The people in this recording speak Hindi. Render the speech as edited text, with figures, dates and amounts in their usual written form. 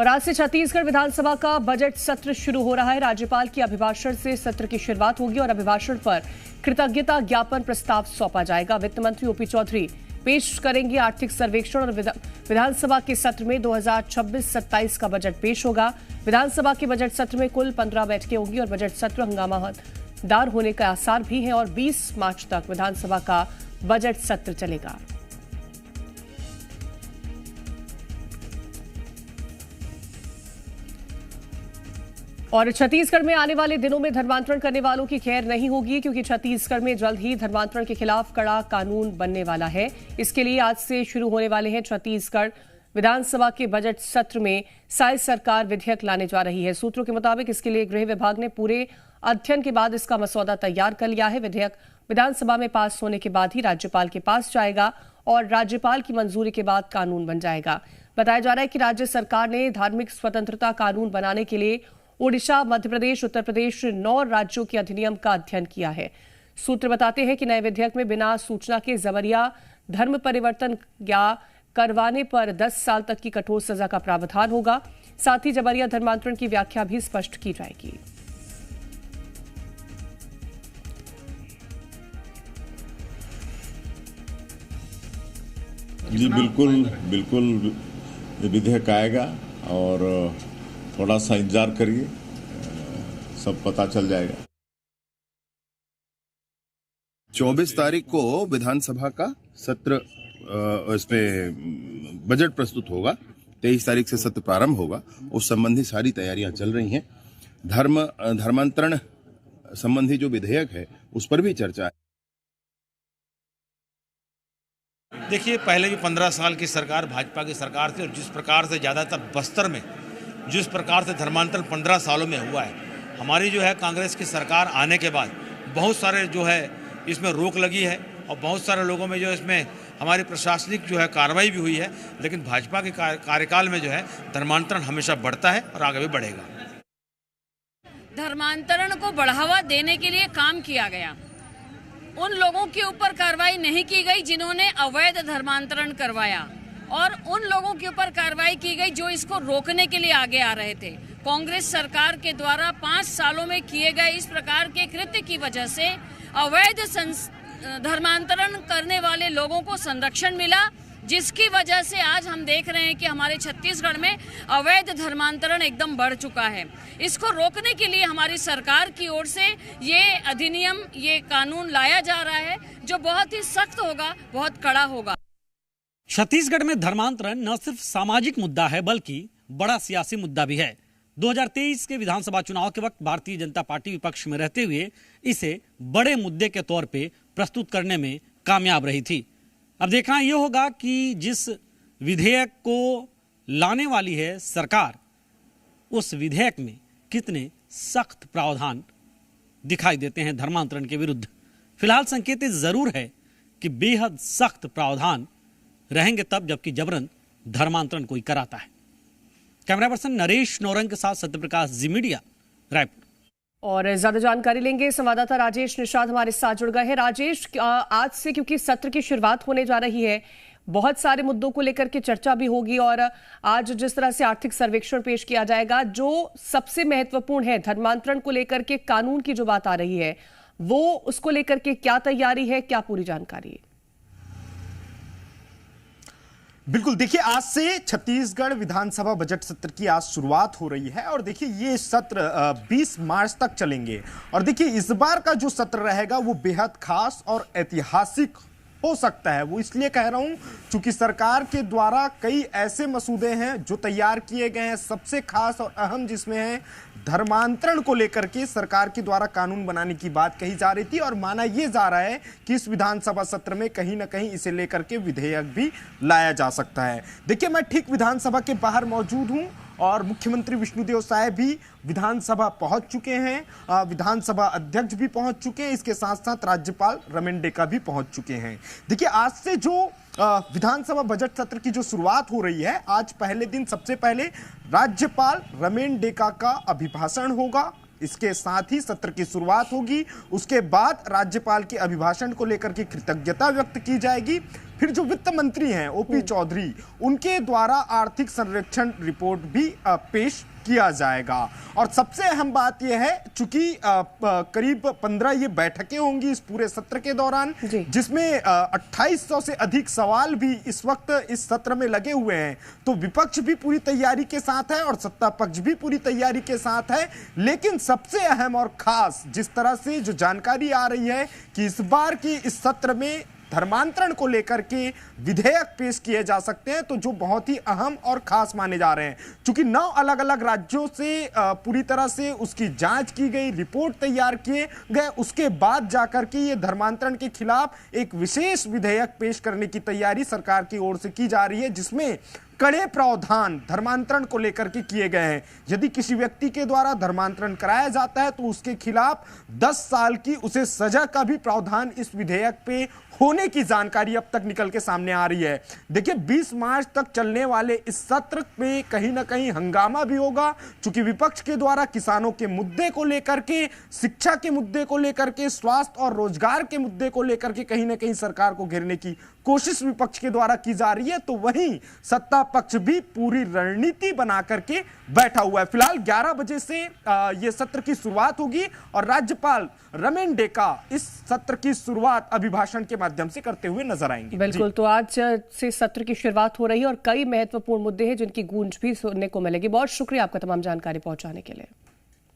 और आज से छत्तीसगढ़ विधानसभा का बजट सत्र शुरू हो रहा है। राज्यपाल के अभिभाषण से सत्र की शुरुआत होगी और अभिभाषण पर कृतज्ञता ज्ञापन प्रस्ताव सौंपा जाएगा। वित्त मंत्री ओपी चौधरी पेश करेंगे आर्थिक सर्वेक्षण और विधानसभा के सत्र में 2026-27 का बजट पेश होगा। विधानसभा के बजट सत्र में कुल 15 बैठकें होंगी और बजट सत्र हंगामादार होने का आसार भी है और 20 मार्च तक विधानसभा का बजट सत्र चलेगा। और छत्तीसगढ़ में आने वाले दिनों में धर्मांतरण करने वालों की खैर नहीं होगी, क्योंकि छत्तीसगढ़ में जल्द ही धर्मांतरण के खिलाफ कड़ा कानून बनने वाला है। इसके लिए आज से शुरू होने वाले हैं छत्तीसगढ़ विधानसभा के बजट सत्र में साइज सरकार विधेयक लाने जा रही है। सूत्रों के मुताबिक इसके लिए गृह विभाग ने पूरे अध्ययन के बाद इसका मसौदा तैयार कर लिया है। विधेयक विधानसभा में पास होने के बाद ही राज्यपाल के पास जाएगा और राज्यपाल की मंजूरी के बाद कानून बन जाएगा। बताया जा रहा है कि राज्य सरकार ने धार्मिक स्वतंत्रता कानून बनाने के लिए ओडिशा, मध्य प्रदेश, उत्तर प्रदेश 9 राज्यों के अधिनियम का अध्ययन किया है। सूत्र बताते हैं कि नए विधेयक में बिना सूचना के जबरिया धर्म परिवर्तन या करवाने पर 10 साल तक की कठोर सजा का प्रावधान होगा। साथ ही जबरिया धर्मांतरण की व्याख्या भी स्पष्ट की जाएगी। जी बिल्कुल विधेयक आएगा और थोड़ा सा इंतजार करिए, सब पता चल जाएगा। 24 तारीख को विधानसभा का सत्र इसमें बजट प्रस्तुत होगा। 23 तारीख से सत्र प्रारंभ होगा। उस संबंधी सारी तैयारियां चल रही हैं। धर्मांतरण संबंधी जो विधेयक है उस पर भी चर्चा है। देखिए, पहले भी 15 साल की सरकार भाजपा की सरकार थी और जिस प्रकार से ज़्यादातर बस्तर में जिस प्रकार से धर्मांतरण 15 सालों में हुआ है, हमारी जो है कांग्रेस की सरकार आने के बाद बहुत सारे जो है इसमें रोक लगी है और बहुत सारे लोगों में जो इसमें हमारी प्रशासनिक जो है कार्रवाई भी हुई है। लेकिन भाजपा के कार्यकाल में जो है धर्मांतरण हमेशा बढ़ता है और आगे भी बढ़ेगा। धर्मांतरण को बढ़ावा देने के लिए काम किया गया। उन लोगों के ऊपर कार्रवाई नहीं की गई जिन्होंने अवैध धर्मांतरण करवाया और उन लोगों के ऊपर कार्रवाई की गई जो इसको रोकने के लिए आगे आ रहे थे। कांग्रेस सरकार के द्वारा 5 सालों में किए गए इस प्रकार के कृत्य की वजह से अवैध धर्मांतरण करने वाले लोगों को संरक्षण मिला, जिसकी वजह से आज हम देख रहे हैं कि हमारे छत्तीसगढ़ में अवैध धर्मांतरण एकदम बढ़ चुका है। इसको रोकने के लिए हमारी सरकार की ओर से ये अधिनियम, ये कानून लाया जा रहा है जो बहुत ही सख्त होगा, बहुत कड़ा होगा। छत्तीसगढ़ में धर्मांतरण न सिर्फ सामाजिक मुद्दा है बल्कि बड़ा सियासी मुद्दा भी है। 2023 के विधानसभा चुनाव के वक्त भारतीय जनता पार्टी विपक्ष में रहते हुए इसे बड़े मुद्दे के तौर पे प्रस्तुत करने में कामयाब रही थी। अब देखना यह होगा कि जिस विधेयक को लाने वाली है सरकार, उस विधेयक में कितने सख्त प्रावधान दिखाई देते हैं धर्मांतरण के विरुद्ध। फिलहाल संकेत जरूर है कि बेहद सख्त प्रावधान रहेंगे तब जबकि जबरन धर्मांतरण कोई कराता है। कैमरा पर्सन नरेश नौरंग के साथ सत्यप्रकाश, जी मीडिया, रायपुर। और ज्यादा जानकारी लेंगे, संवाददाता राजेश निषाद हमारे साथ जुड़ गए हैं। राजेश, आज से क्योंकि सत्र की शुरुआत होने जा रही है, बहुत सारे मुद्दों को लेकर के चर्चा भी होगी और आज जिस तरह से आर्थिक सर्वेक्षण पेश किया जाएगा, जो सबसे महत्वपूर्ण है धर्मांतरण को लेकर के कानून की जो बात आ रही है, वो उसको लेकर के क्या तैयारी है, क्या पूरी जानकारी है? बिल्कुल, देखिए आज से छत्तीसगढ़ विधानसभा बजट सत्र की आज शुरुआत हो रही है और देखिए ये सत्र 20 मार्च तक चलेंगे। और देखिए इस बार का जो सत्र रहेगा वो बेहद खास और ऐतिहासिक हो सकता है। वो इसलिए कह रहा हूं क्योंकि सरकार के द्वारा कई ऐसे मसूदे हैं जो तैयार किए गए हैं। सबसे खास और अहम जिसमें है धर्मांतरण को लेकर के सरकार के द्वारा कानून बनाने की बात कही जा रही थी और माना यह जा रहा है कि इस विधानसभा सत्र में कहीं ना कहीं इसे लेकर के विधेयक भी लाया जा सकता है। देखिए, मैं ठीक विधानसभा के बाहर मौजूद हूं और मुख्यमंत्री विष्णुदेव साय भी विधानसभा पहुंच चुके हैं, विधानसभा अध्यक्ष भी पहुंच चुके हैं, इसके साथ साथ राज्यपाल रमेन डेका भी पहुंच चुके हैं। देखिए आज से जो विधानसभा बजट सत्र की जो शुरुआत हो रही है, आज पहले दिन सबसे पहले राज्यपाल रमेन डेका का अभिभाषण होगा। इसके साथ ही सत्र की शुरुआत होगी। उसके बाद राज्यपाल के अभिभाषण को लेकर के कृतज्ञता व्यक्त की जाएगी। फिर जो वित्त मंत्री हैं ओपी चौधरी, उनके द्वारा आर्थिक सर्वेक्षण रिपोर्ट भी पेश किया जाएगा। और सबसे अहम बात यह है, चूंकि करीब 15 ये बैठकें होंगी इस पूरे सत्र के दौरान, जिसमें 2800 से अधिक सवाल भी इस वक्त इस सत्र में लगे हुए हैं। तो विपक्ष भी पूरी तैयारी के साथ है और सत्ता पक्ष भी पूरी तैयारी के साथ है। लेकिन सबसे अहम और खास जिस तरह से जो जानकारी आ रही है कि इस बार की इस सत्र में धर्मांतरण को लेकर के विधेयक पेश किए जा सकते हैं, तो जो बहुत ही अहम और खास माने जा रहे हैं। चूंकि 9 अलग अलग राज्यों से पूरी तरह से उसकी जांच की गई, रिपोर्ट तैयार किए गए, उसके बाद जाकर के ये धर्मांतरण के खिलाफ एक विशेष विधेयक पेश करने की तैयारी सरकार की ओर से की जा रही है, जिसमें कड़े प्रावधान धर्मांतरण को लेकर के किए गए हैं। यदि किसी व्यक्ति के द्वारा धर्मांतरण कराया जाता है तो उसके खिलाफ 10 साल की उसे सजा का भी प्रावधान इस विधेयक पे होने की जानकारी अब तक निकल के सामने आ रही है। देखिए 20 मार्च तक चलने वाले इस सत्र में कहीं ना कहीं हंगामा भी होगा, क्योंकि विपक्ष के द्वारा किसानों के मुद्दे को लेकर के, शिक्षा के मुद्दे को लेकर के, स्वास्थ्य और रोजगार के मुद्दे को लेकर के कहीं ना कहीं सरकार को घेरने की कोशिश विपक्ष के द्वारा की जा रही है। तो वहीं सत्ता पक्ष भी पूरी रणनीति बना करके बैठा हुआ है। फिलहाल 11 बजे से यह सत्र की शुरुआत होगी और राज्यपाल रमेन डेका इस सत्र की शुरुआत अभिभाषण के माध्यम से करते हुए नजर आएंगे। बिल्कुल, तो आज से सत्र की शुरुआत हो रही है और कई महत्वपूर्ण मुद्दे हैं जिनकी गूंज भी सुनने को मिलेगी। बहुत शुक्रिया आपका तमाम जानकारी पहुंचाने के लिए।